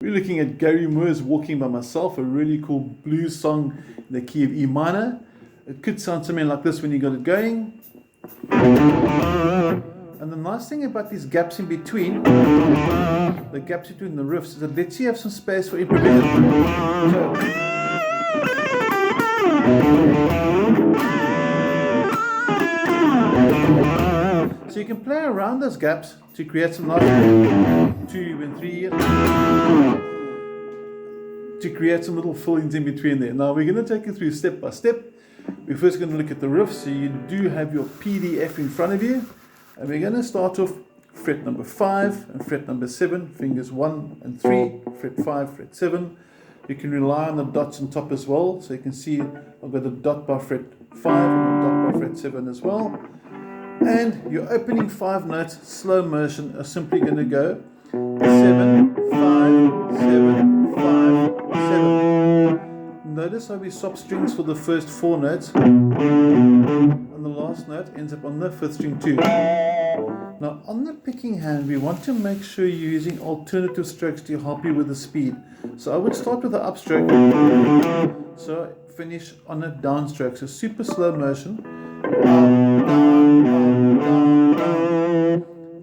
We're looking at Gary Moore's Walking by Myself, a really cool blues song in the key of E minor. It could sound something like this when you got it going. And the nice thing about these gaps in between, the gaps between the riffs, is that lets you have some space for improvisation. So you can play around those gaps to create some nice 2 and 3, to create some little fill-ins in between there. Now we're going to take you through step by step. We're first going to look at the riff, so you do have your PDF in front of you, and we're going to start off fret number 5 and fret number 7, fingers 1 and 3, fret 5, fret 7. You can rely on the dots on top as well, so you can see I've got a dot by fret 5 and a dot by fret 7 as well. And your opening 5 notes, slow motion, are simply going to go 7, 5, 7, 5, 7. Notice how we swap strings for the first 4 notes, and the last note ends up on the 5th string too. Now on the picking hand, we want to make sure you're using alternative strokes to help you with the speed. So I would start with the upstroke, so finish on a downstroke, so super slow motion.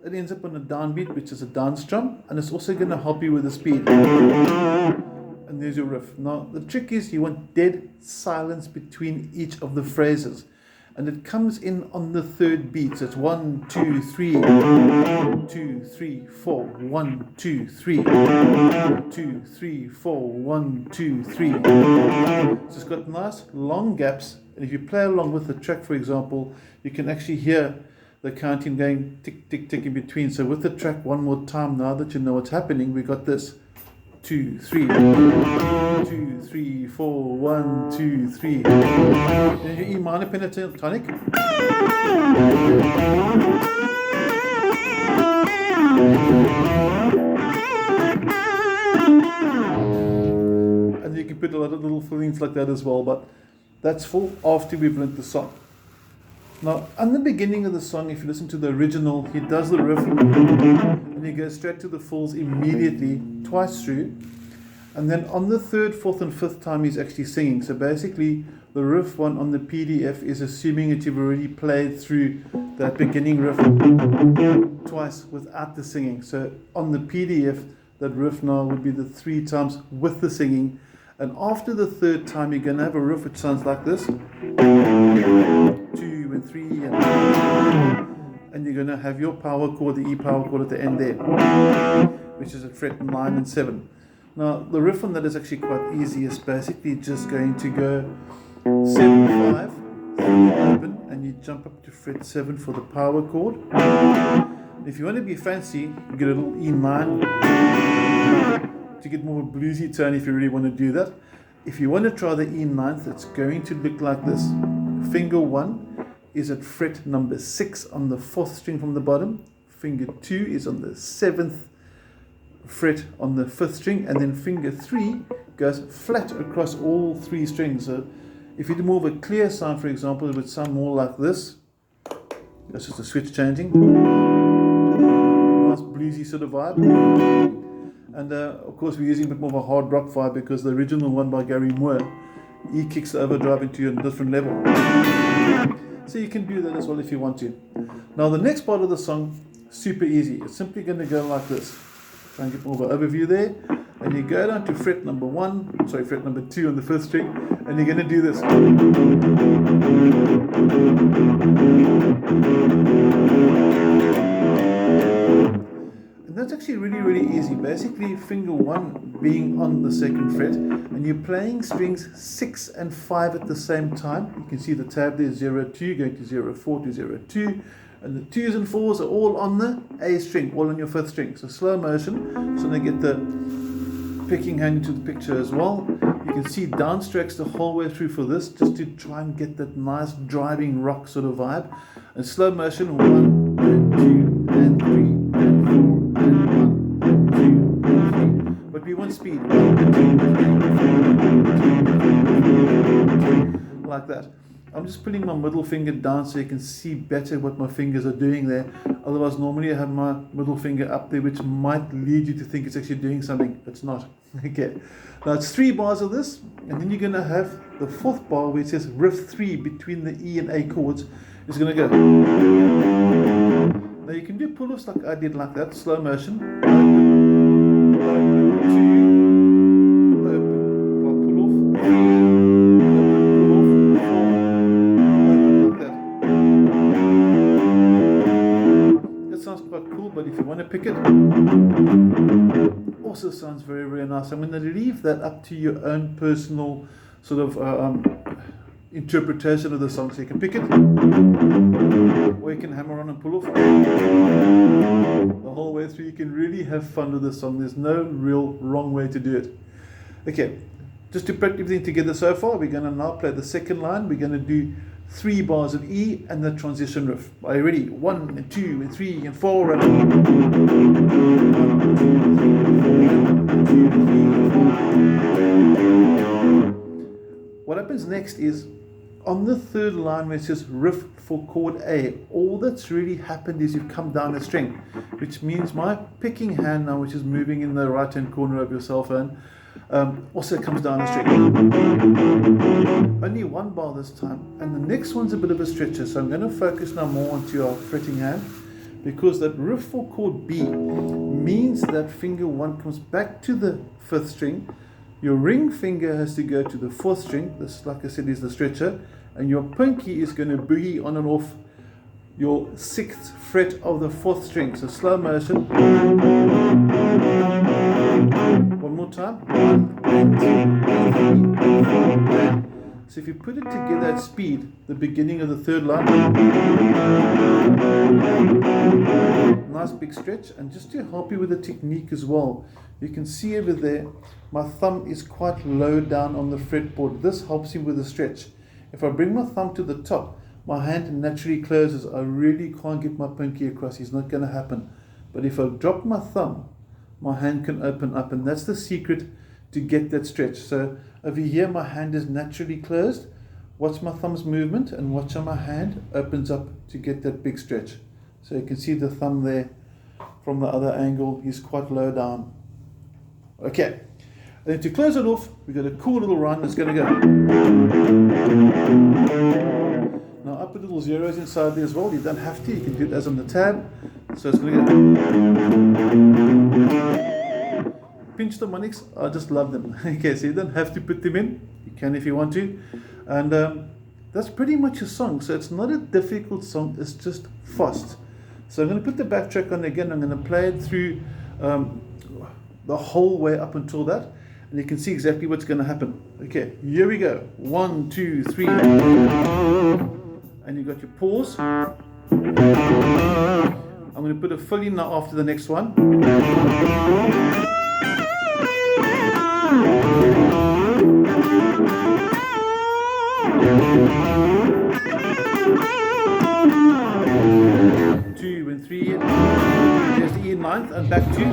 It ends up on a downbeat, which is a down strum, and it's also going to help you with the speed. And there's your riff. Now the trick is you want dead silence between each of the phrases, and it comes in on the 3rd beat. So it's 1, 2, 3, 2, 3, 4, 1, 2, 3, 2, 3, 4, 1, 2, 3. So it's got nice long gaps, and if you play along with the track, for example, you can actually hear the counting going tick, tick, tick in between. So with the track one more time, now that you know what's happening, we got this 2, 3, 2, 3, 4, 1, 2, 3. Then your E minor pentatonic. And you can put a lot of little fillings like that as well, but that's for after we've learned the song. Now, on the beginning of the song, if you listen to the original, he does the riff and he goes straight to the fills immediately, twice through. And then on the 3rd, 4th, and 5th time, he's actually singing. So basically, the riff one on the PDF is assuming that you've already played through that beginning riff twice without the singing. So on the PDF, that riff now would be the 3 times with the singing. And after the 3rd time, you're going to have a riff which sounds like this. 2 and 3, and you're going to have your power chord, the E power chord at the end there, which is at fret 9 and 7. Now the riff on that is actually quite easy. It's basically just going to go 7, 5, 3 open, and you jump up to fret 7 for the power chord. If you want to be fancy, you get a little E9 to get more of a bluesy tone if you really want to do that. If you want to try the E9th, it's going to look like this. Finger 1 is at fret number 6 on the 4th string from the bottom. Finger 2 is on the 7th fret on the 5th string, and then finger 3 goes flat across all 3 strings. So if you do more of a clear sound, for example, it would sound more like this. That's just a switch changing. Nice bluesy sort of vibe. And of course we're using a bit more of a hard rock vibe because the original one by Gary Moore, he kicks the overdrive into a different level. So you can do that as well if you want to. Now the next part of the song, super easy. It's simply going to go like this. Try and get more of an overview there. And you go down to fret number 2 on the 5th string, and you're going to do this. And that's actually really, really easy. Basically, finger 1 being on the 2nd fret, and you're playing strings 6 and 5 at the same time. You can see the tab there, 0, 2, going to 0, 4 to 0, 2. And the 2s and 4s are all on the A string, all on your 5th string. So slow motion, so they get the picking hand into the picture as well. You can see downstrokes the whole way through for this, just to try and get that nice driving rock sort of vibe. And slow motion, 1 and 2 and 3 and 4 and 1 and 2 and 3. But we want speed, 1 and 2 and 3 and 4 and 2 and 3 and 4 and 2, like that. I'm just putting my middle finger down so you can see better what my fingers are doing there. Otherwise, normally I have my middle finger up there, which might lead you to think it's actually doing something. It's not. Okay. Now it's 3 bars of this, and then you're going to have the 4th bar where it says Riff 3 between the E and A chords. It's going to go. Now you can do pull-offs like I did, like that, slow motion. Open, open, 2, open, pull off, 3, open, pull off, 4, open like that. That sounds quite cool, but if you want to pick it, also sounds very, very nice. I'm going to leave that up to your own personal sort of interpretation of the song. So you can pick it, or you can hammer on and pull off the whole way through. You can really have fun with the song. There's no real wrong way to do it. Okay, just to put everything together so far, we're going to now play the second line. We're going to do 3 bars of E and the transition riff. Are you ready? 1 and 2 and 3 and 4 and 1, 2, 3, 4. What happens next is on the 3rd line where it says riff for chord A, all that's really happened is you've come down a string, which means my picking hand now, which is moving in the right hand corner of your cell phone, also comes down a string. Only 1 bar this time, and the next one's a bit of a stretcher, so I'm going to focus now more onto our fretting hand, because that riff for chord B means that finger 1 comes back to the 5th string, your ring finger has to go to the 4th string, this, like I said, is the stretcher, and your pinky is going to boogie on and off your 6th fret of the 4th string. So slow motion. One more time. 1 and 2 and 3 and 4 and. So if you put it together at speed, the beginning of the 3rd line, nice big stretch. And just to help you with the technique as well, you can see over there, my thumb is quite low down on the fretboard. This helps him with the stretch. If I bring my thumb to the top, my hand naturally closes. I really can't get my pinky across. It's not going to happen. But if I drop my thumb, my hand can open up, and that's the secret to get that stretch. So over here, my hand is naturally closed. Watch my thumb's movement, and watch how my hand opens up to get that big stretch. So you can see the thumb there from the other angle. He's quite low down. Okay. And then to close it off, we've got a cool little run that's going to go. Now I put little zeros inside there as well. You don't have to. You can do it as on the tab. So it's going to go. Pinch harmonics, I just love them. Okay, so you don't have to put them in. You can if you want to. And that's pretty much a song. So it's not a difficult song. It's just fast. So I'm going to put the backtrack on again. I'm going to play it through the whole way up until that. And you can see exactly what's going to happen. Okay, here we go. 1, 2, 3. And you got your pause. I'm going to put a fill in now after the next one. 2 and 3. There's the E in 9th and back to.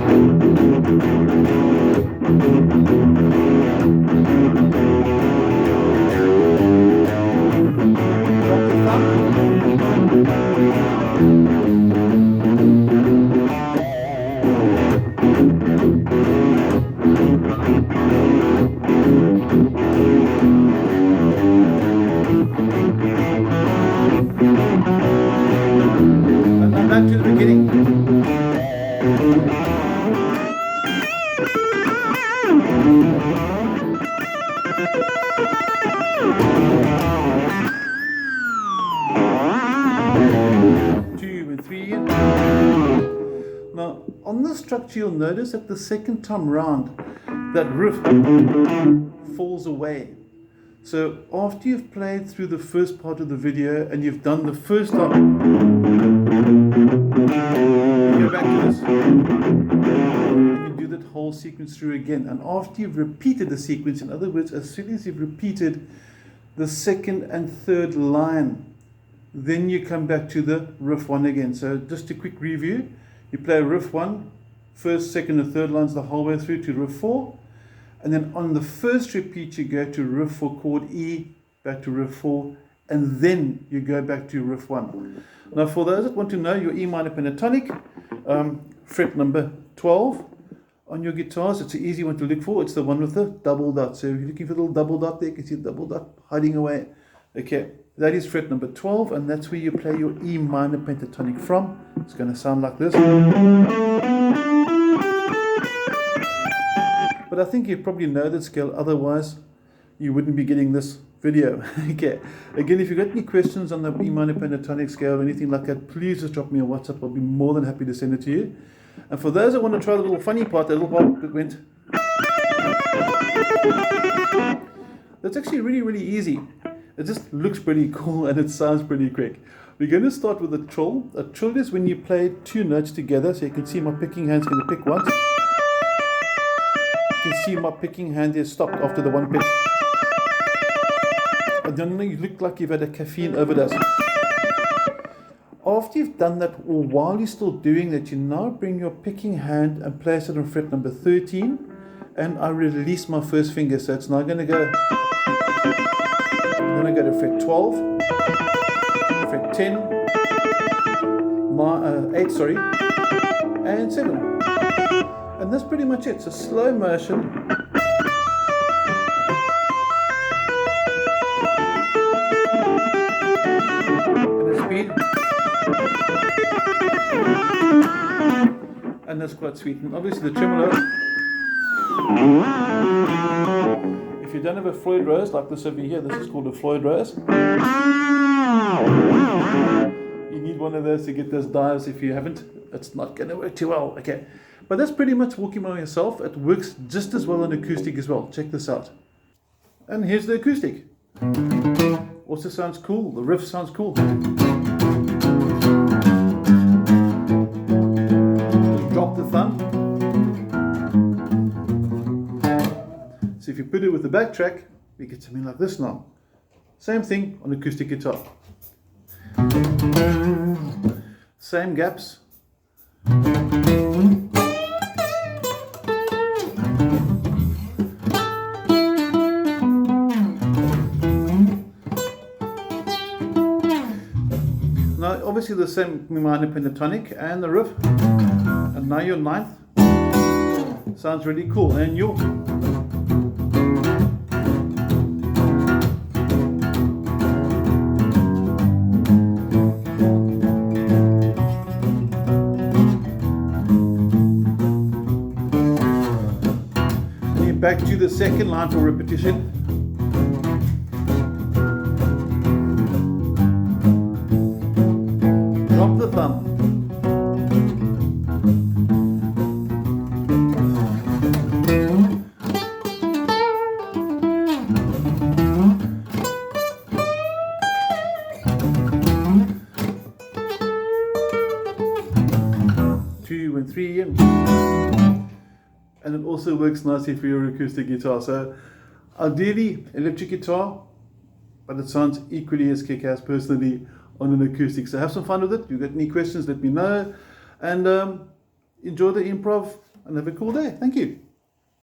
And then back to the beginning. 2 and 3. Now on the structure you'll notice that the second time round that riff falls away. So after you've played through the first part of the video and you've done the first time, you go back to this and you do that whole sequence through again. And after you've repeated the sequence, in other words, as soon as you've repeated the 2nd and 3rd line, then you come back to the riff 1 again. So just a quick review, you play riff 1, 1st, 2nd and 3rd lines the whole way through to riff 4. And then on the first repeat, you go to riff for chord E, back to riff 4, and then you go back to riff 1. Now for those that want to know your E minor pentatonic, fret number 12 on your guitars, it's an easy one to look for. It's the one with the double dot. So if you're looking for the little double dot there, you can see the double dot hiding away. Okay, that is fret number 12, and that's where you play your E minor pentatonic from. It's going to sound like this. But I think you probably know that scale, otherwise you wouldn't be getting this video. Okay, again, if you've got any questions on the E minor pentatonic scale or anything like that, please just drop me a WhatsApp. I'll be more than happy to send it to you. And for those that want to try the little funny part, that little part that went, that's actually really easy. It just looks pretty cool and it sounds pretty quick. We're going to start with a trill. A trill is when you play two notes together. So you can see my picking hand's going to pick once. You can see my picking hand is stopped after the one pick. And then you look like you've had a caffeine overdose. After you've done that, or while you're still doing that, you now bring your picking hand and place it on fret number 13. And I release my first finger. So it's now going to go... I'm going to go to fret 12, fret 10, 8, sorry, and 7. And that's pretty much it. It's a slow motion. And a speed. And that's quite sweet. And obviously the tremolo. If you don't have a Floyd Rose like this over here, this is called a Floyd Rose. You need one of those to get those dives. If you haven't, it's not going to work too well. Okay, but that's pretty much walking by yourself. It works just as well on acoustic as well. Check this out. And here's the acoustic. Also sounds cool. The riff sounds cool. Drop the thumb. So if you put it with the backtrack, we get something like this now. Same thing on acoustic guitar. Same gaps. Now obviously the same minor pentatonic and the riff. And now your ninth. Sounds really cool. And your... Back to the second line for repetition. Drop the thumb. Two and three and it also works nicely for your acoustic guitar. So ideally electric guitar, but it sounds equally as kick-ass personally on an acoustic. So have some fun with it. If you've got any questions, let me know, and enjoy the improv and have a cool day. Thank you.